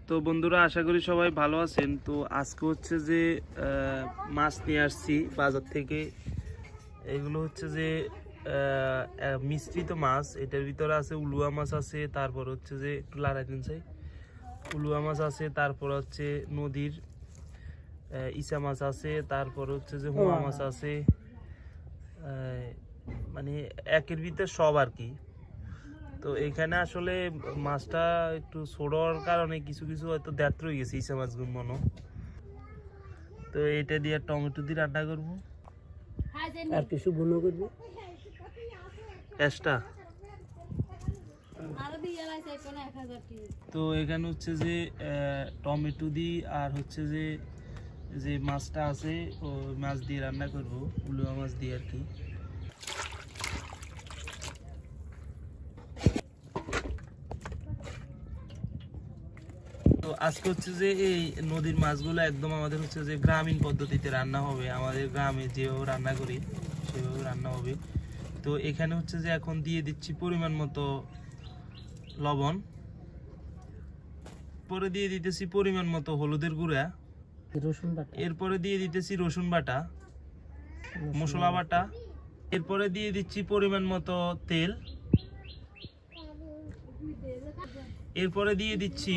তো বন্ধুরা, আশা করি সবাই ভালো আছেন। তো আজকে হচ্ছে যে মাছ নিয়ে আসছি বাজার থেকে। এগুলো হচ্ছে যে মিশ্রিত মাছ। এটার ভিতরে আছে উলুয়া মাছ আছে, তারপর হচ্ছে যে একটু লাড়াই দিন চাই, উলুয়া মাছ আছে, তারপর হচ্ছে নদীর ইচা মাছ আছে, তারপর হচ্ছে যে হুমা মাছ আছে। মানে একের ভিতরে সব আর কি। তো এখানে আসলে মাছটা একটু ছোড়ার কারণে কিছু কিছু হয়তো দ্যাত রয়ে গেছে ইসা মাছগুলো মনে। তো এটা দিয়ে টমেটো দিয়ে রান্না করবো আর কিছু ভুনো করবো এক্সট্রা। তো এখানে হচ্ছে যে টমেটো দিই আর হচ্ছে যে যে মাছটা আছে ওই মাছ দিয়ে রান্না করব, উলুয়া মাছ দিয়ে আর কি। তো আজকে হচ্ছে যে এই নদীর মাছগুলো একদম আমাদের হচ্ছে যে গ্রামীণ পদ্ধতিতে রান্না হবে, আমাদের গ্রামে যেভাবে রান্না করি সেভাবে রান্না হবে। তো এখানে হচ্ছে যে এখন দিয়ে দিচ্ছি পরিমাণ মতো লবণ, পরে দিয়ে দিতেছি পরিমাণ মতো হলুদের গুঁড়া, রসুন বাটা, এরপরে দিয়ে দিতেছি রসুন বাটা, মশলা বাটা, এরপরে দিয়ে দিচ্ছি পরিমাণ মতো তেল, এরপরে দিয়ে দিচ্ছি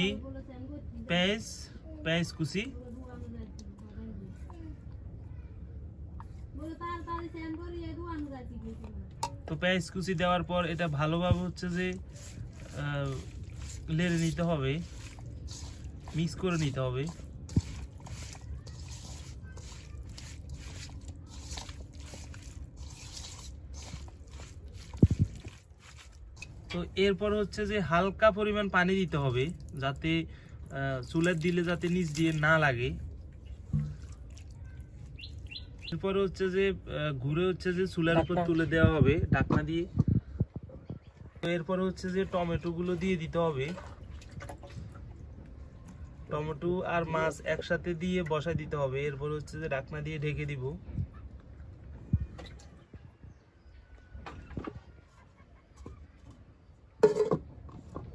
পেঁয়াজ কুচি। তো পেঁয়াজ কুচি দেওয়ার পর এটা ভালোভাবে হচ্ছে যে নেড়ে নিতে হবে, মিক্স করে নিতে হবে। তো এরপর হচ্ছে যে হালকা পরিমাণ পানি দিতে হবে, যাতে চুলের দিলে যাতে নিচ দিয়ে না লাগে। এরপর হচ্ছে যে ঘুরে হচ্ছে যে চুলার উপর তুলে দেওয়া হবে ঢাকনা দিয়ে। তো এরপর হচ্ছে যে টমেটো গুলো দিয়ে দিতে হবে, টমেটো আর মাছ একসাথে দিয়ে বসাই দিতে হবে। এরপর হচ্ছে যে ঢাকনা দিয়ে ঢেকে দিব।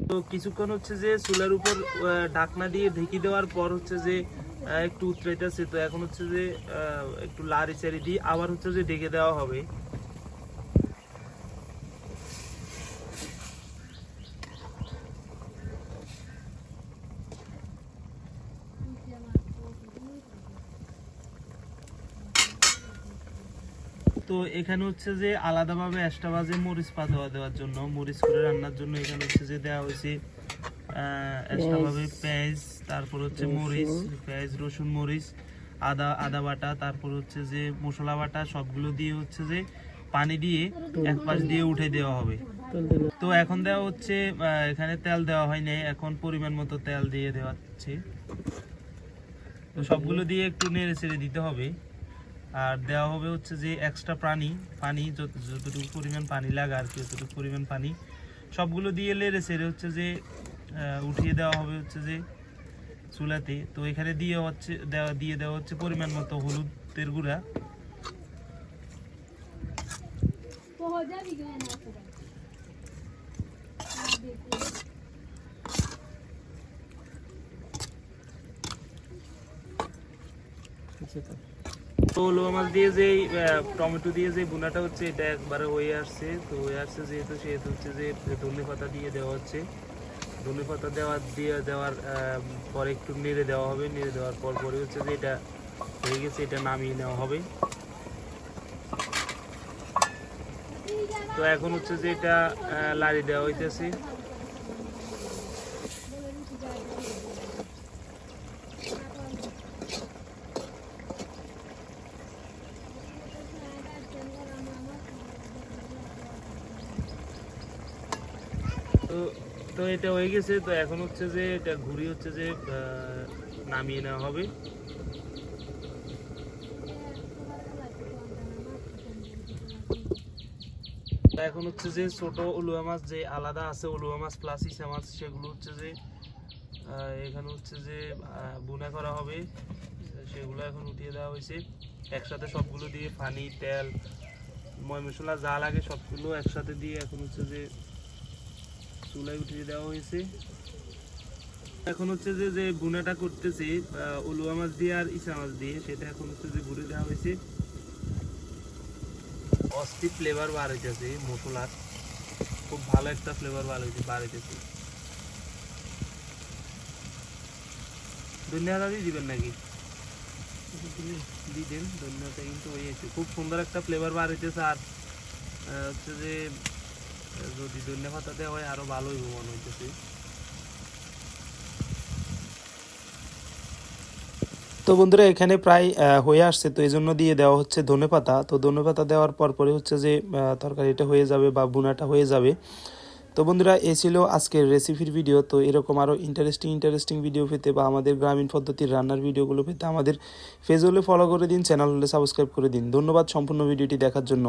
তো কিছুক্ষণ হচ্ছে যে চুলার উপর ঢাকনা দিয়ে ঢেকে দেওয়ার পর হচ্ছে যে একটু উতরাইতেছে। তো এখন হচ্ছে যে একটু লাড়ি চাড়ি দিয়ে আবার হচ্ছে যে ঢেকে দেওয়া হবে। তো এখানে হচ্ছে যে আলাদাভাবে এক্সট্রা ভাবে মরিচ পাতা দেওয়ার জন্য, মরিচ করে রান্নার জন্য এখানে হচ্ছে যে দেওয়া হয়েছে এক্সট্রা ভাবে পেঁয়াজ, তারপর হচ্ছে মরিচ, পেঁয়াজ, রসুন, মরিচ, আদা বাটা, তারপর হচ্ছে যে মশলা বাটা, সবগুলো দিয়ে হচ্ছে যে পানি দিয়ে এক পাশ দিয়ে উঠে দেওয়া হবে। তো এখন দেওয়া হচ্ছে এখানে তেল দেওয়া হয়নি, এখন পরিমাণ মতো তেল দিয়ে দেওয়া হচ্ছে। তো সবগুলো দিয়ে একটু নেড়ে ছেড়ে দিতে হবে। আর দেওয়া হবে হচ্ছে যে এক্সট্রা পানি যতটুকু পরিমাণ পানি লাগে আর কি, যতটুকু পরিমাণ পানি সবগুলো দিয়ে লেড়ে ছেড়ে হচ্ছে যে উঠিয়ে দেওয়া হবে হচ্ছে যে চুলাতে। তো এখানে দিয়ে দেওয়া হচ্ছে পরিমাণ মতো হলুদের গুঁড়া, তো উলুয়া মাছ দিয়ে যে টমেটো দিয়ে যে বুনাটা হচ্ছে এটা একবারে হয়ে আসছে। তো হয়ে আসছে যেহেতু সেহেতু হচ্ছে যে ধনে পাতা দিয়ে দেওয়া হচ্ছে। ধনে পাতা দেওয়ার পরে একটু নেড়ে দেওয়া হবে, নেড়ে দেওয়ার পর পরে হচ্ছে যে এটা হয়ে গেছে, এটা নামিয়ে নেওয়া হবে। তো এখন হচ্ছে যে এটা লাড়ি দেওয়া হইতেছে। তো তো এটা হয়ে গেছে। তো এখন হচ্ছে যে এটা ঘুরি হচ্ছে যে নামিয়ে নেওয়া হবে। এখন হচ্ছে যে ছোট উলুয়া মাছ যে আলাদা আছে, উলুয়া মাছ প্লাস ইসা মাছ, সেগুলো হচ্ছে যে এখানে হচ্ছে যে বুনা করা হবে। সেগুলো এখন উঠিয়ে দেওয়া হয়েছে একসাথে, সবগুলো দিয়ে পানি, তেল, ময় মশলা যা লাগে সবগুলো একসাথে দিয়ে এখন হচ্ছে যে চুলায় উঠিয়ে দেওয়া হয়েছে। এখন হচ্ছে যে যে বুনাটা করতেছি উলুয়া মাছ দিয়ে আর ইসা মাছ দিয়ে, সেটা এখন হচ্ছে যে ঘুরে দেওয়া হয়েছে। অস্থির ফ্লেভার বার হইতেছে মশলার, খুব ভালো একটা ফ্লেভার বার হইতেছে। ধনিয়া পাতা দিবেন নাকি? দিয়ে দেন, ধনিয়াটা কিন্তু হয়েছে, খুব সুন্দর একটা ফ্লেভার বার হইতেছে। আর হচ্ছে যে যদি ধনিয়া পাতা দেওয়া হয় আরো ভালো হইব মনে হইতেছে। তো বন্ধুরা এখানে প্রায় হয়ে আসছে, তো এই জন্য দিয়ে দেওয়া হচ্ছে ধনেপাতা। তো ধনেপাতা দেওয়ার পরে হচ্ছে যে তরকারিটা হয়ে যাবে বা বুনাটা হয়ে যাবে। তো বন্ধুরা এই ছিল আজকের রেসিপির ভিডিও। তো এরকম আরও ইন্টারেস্টিং ভিডিও পেতে বা আমাদের গ্রামীণ পদ্ধতির রান্নার ভিডিওগুলো পেতে আমাদের পেজ হলে ফলো করে দিন, চ্যানেল হলে সাবস্ক্রাইব করে দিন। ধন্যবাদ সম্পূর্ণ ভিডিওটি দেখার জন্য।